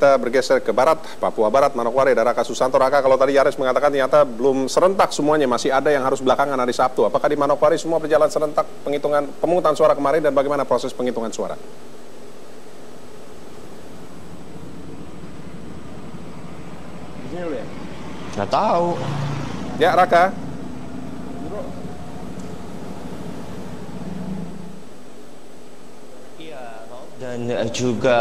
kita bergeser ke barat, Papua Barat, Manokwari, ada Raka Susanto. Raka, kalau tadi Yares mengatakan ternyata belum serentak semuanya, masih ada yang harus belakangan hari Sabtu. Apakah di Manokwari semua berjalan serentak pemungutan suara kemarin dan bagaimana proses penghitungan suara? Nggak tahu. Ya, Raka. Dan juga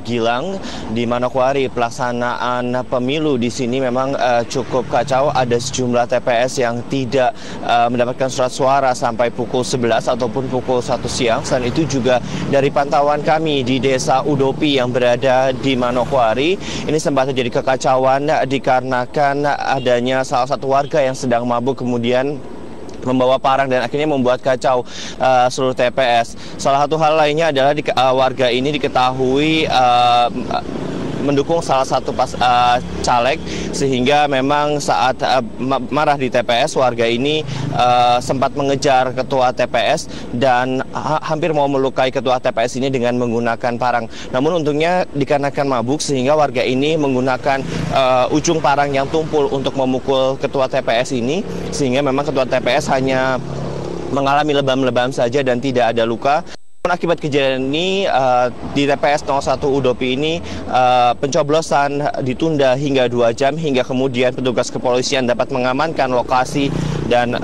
Gilang, di Manokwari pelaksanaan pemilu di sini memang cukup kacau. Ada sejumlah TPS yang tidak mendapatkan surat suara sampai pukul 11 ataupun pukul 1 siang. Selain itu juga dari pantauan kami di Desa Udopi yang berada di Manokwari, ini sempat terjadi kekacauan dikarenakan adanya salah satu warga yang sedang mabuk kemudian membawa parang dan akhirnya membuat kacau seluruh TPS. Salah satu hal lainnya adalah warga ini diketahui mendukung salah satu caleg, sehingga memang saat marah di TPS, warga ini sempat mengejar ketua TPS dan hampir mau melukai ketua TPS ini dengan menggunakan parang. Namun untungnya dikarenakan mabuk sehingga warga ini menggunakan ujung parang yang tumpul untuk memukul ketua TPS ini, sehingga memang ketua TPS hanya mengalami lebam-lebam saja dan tidak ada luka. Akibat kejadian ini di TPS 01 Udopi ini pencoblosan ditunda hingga 2 jam hingga kemudian petugas kepolisian dapat mengamankan lokasi dan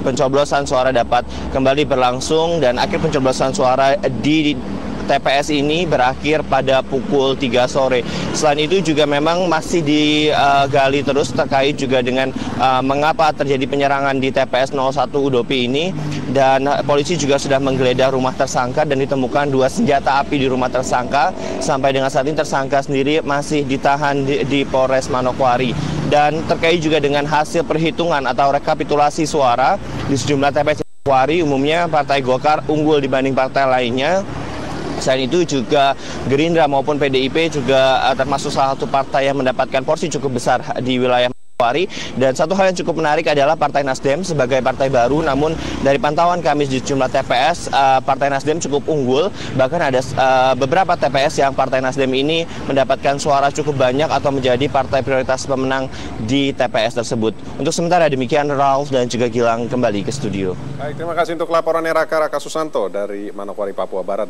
pencoblosan suara dapat kembali berlangsung, dan akhir pencoblosan suara di TPS ini berakhir pada pukul 3 sore. Selain itu juga memang masih digali terus terkait juga dengan mengapa terjadi penyerangan di TPS 01 Udopi ini, dan polisi juga sudah menggeledah rumah tersangka dan ditemukan 2 senjata api di rumah tersangka. Sampai dengan saat ini tersangka sendiri masih ditahan di Polres Manokwari. Dan terkait juga dengan hasil perhitungan atau rekapitulasi suara di sejumlah TPS Manokwari, umumnya Partai Golkar unggul dibanding partai lainnya. Selain itu juga Gerindra maupun PDIP juga termasuk salah satu partai yang mendapatkan porsi cukup besar di wilayah Manokwari. Dan satu hal yang cukup menarik adalah Partai Nasdem sebagai partai baru, namun dari pantauan kami di jumlah TPS, Partai Nasdem cukup unggul. Bahkan ada beberapa TPS yang Partai Nasdem ini mendapatkan suara cukup banyak atau menjadi partai prioritas pemenang di TPS tersebut. Untuk sementara demikian, Ralf dan juga Gilang kembali ke studio. Baik, terima kasih untuk laporannya Raka Susanto dari Manokwari, Papua Barat.